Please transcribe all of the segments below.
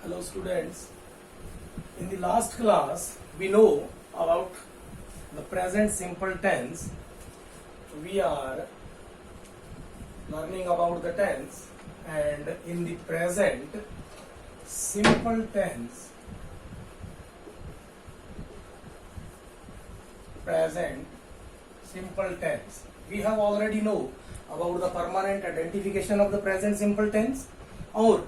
Hello students, in the last class we know about the present simple tense. We are learning about the tense, and in the present simple tense, we have already know about the permanent identification of the present simple tense, or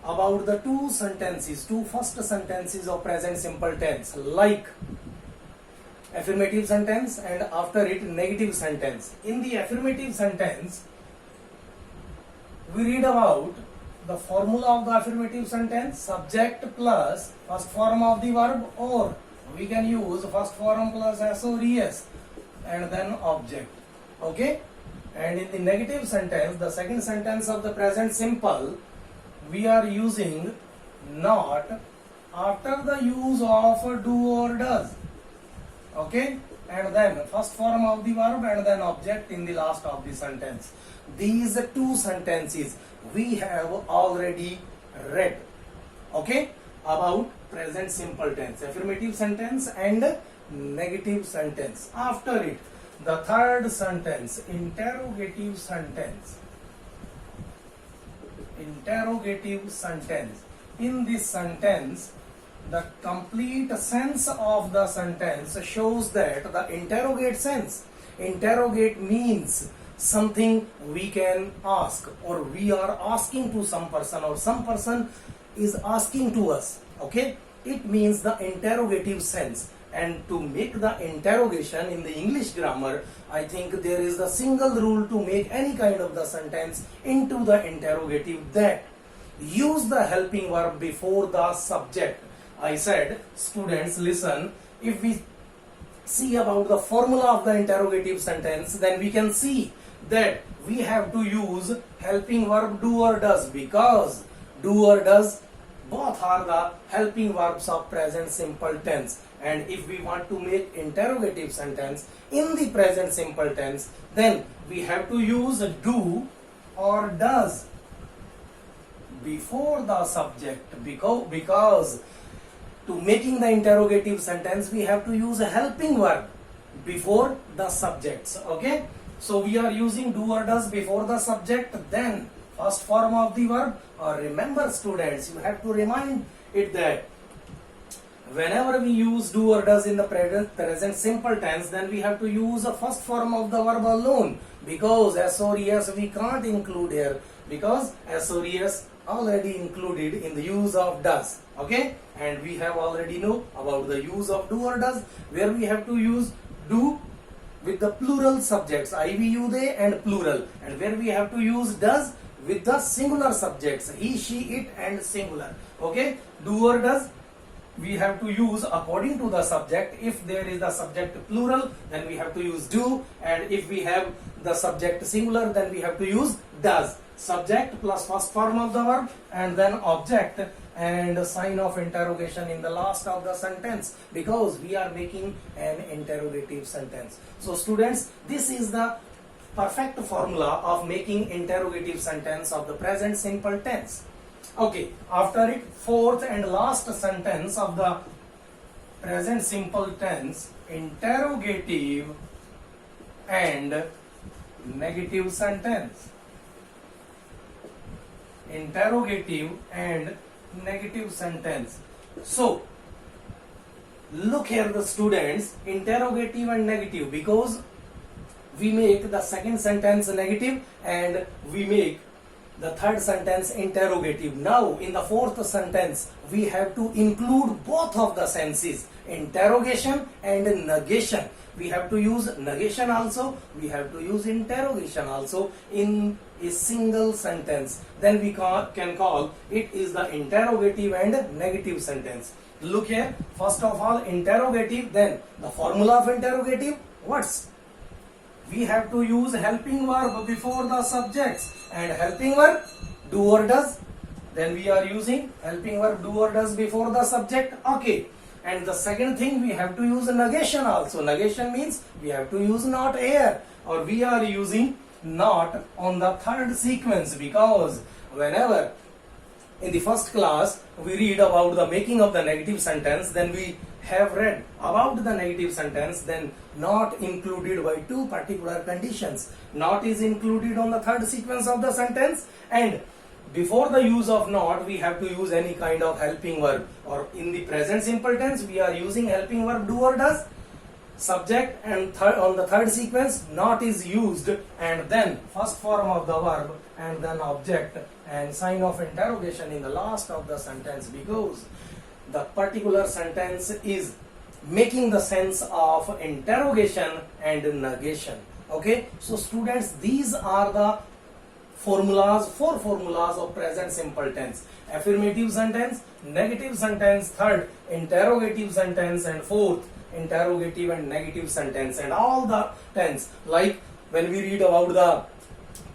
about the two first sentences of present simple tense, like affirmative sentence and after it negative sentence. In the affirmative sentence, we read about the formula of the affirmative sentence: subject plus first form of the verb, or we can use first form plus SOS and then object. Okay? And in the negative sentence, the second sentence of the present simple, we are using not after the use of do or does. Okay? And then first form of the verb and then object in the last of the sentence. These two sentences we have already read. Okay? About present simple tense, affirmative sentence and negative sentence. After it, the third sentence, interrogative sentence. In this sentence, the complete sense of the sentence shows that the interrogate sense. Interrogate means something we can ask, or we are asking to some person, or some person is asking to us. Okay? It means the interrogative sense. And to make the interrogation in the English grammar, I think there is a single rule to make any kind of the sentence into the interrogative, that use the helping verb before the subject. I said, students, listen, if we see about the formula of the interrogative sentence, then we can see that we have to use helping verb do or does, because do or does both are the helping verbs of present simple tense. And if we want to make interrogative sentence in the present simple tense, then we have to use do or does before the subject, because to making the interrogative sentence we have to use a helping verb before the subjects. Okay? So we are using do or does before the subject, then first form of the verb. Or remember, students, you have to remind it that whenever we use do or does in the present simple tense, then we have to use a first form of the verb alone, because SOS we can't include here, because SOS already included in the use of does. Okay? And we have already know about the use of do or does, where we have to use do with the plural subjects, I, we, you, they, and plural, and where we have to use does with the singular subjects, he, she, it, and singular. Okay? Do or does we have to use according to the subject. If there is the subject plural, then we have to use do, and if we have the subject singular, then we have to use does. Subject plus first form of the verb and then object and a sign of interrogation in the last of the sentence, because we are making an interrogative sentence. So students, this is the perfect formula of making interrogative sentence of the present simple tense. Okay, after it, fourth and last sentence of the present simple tense, interrogative and negative sentence. Interrogative and negative sentence. So, look here, the students, interrogative and negative, because we make the second sentence negative and we make the third sentence interrogative. Now in the fourth sentence we have to include both of the senses, interrogation and negation. We have to use negation also, we have to use interrogation also in a single sentence. Then we can call it is the interrogative and negative sentence. Look here, first of all interrogative, then the formula of interrogative, what's? We have to use helping verb before the subjects, and helping verb do or does, then we are using helping verb do or does before the subject. Okay, and the second thing, we have to use negation also. Negation means we have to use not here, or we are using not on the third sequence, because whenever in the first class we read about the making of the negative sentence, then we have read about the negative sentence, then not included by two particular conditions. Not is included on the third sequence of the sentence, and before the use of not we have to use any kind of helping verb, or in the present simple tense we are using helping verb do or does, subject, and on the third sequence not is used, and then first form of the verb and then object and sign of interrogation in the last of the sentence, because the particular sentence is making the sense of interrogation and negation. Okay, so students, these are the four formulas of present simple tense: affirmative sentence, negative sentence, third interrogative sentence, and fourth interrogative and negative sentence. And all the tense, like when we read about the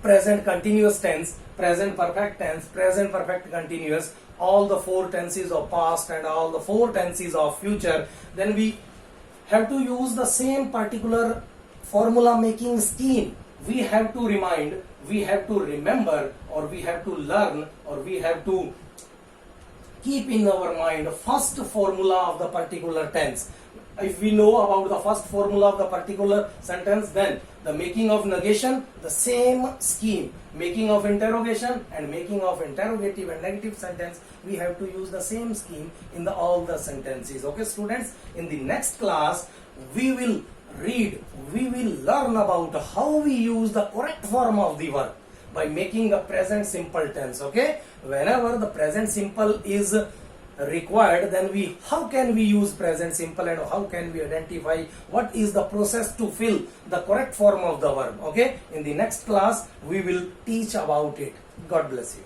present continuous tense, present perfect tense, present perfect continuous, all the four tenses of past and all the four tenses of future, then we have to use the same particular formula making scheme. We have to remind, we have to remember, or we have to learn, or we have to keep in our mind first formula of the particular tense. If we know about the first formula of the particular sentence, then the making of negation, the same scheme, making of interrogation and making of interrogative and negative sentence, we have to use the same scheme in all the sentences. Okay students, in the next class we will learn about how we use the correct form of the verb by making the present simple tense. Okay, whenever the present simple is required, then how can we use present simple, and how can we identify what is the process to fill the correct form of the verb. Okay, in the next class we will teach about it. God bless you.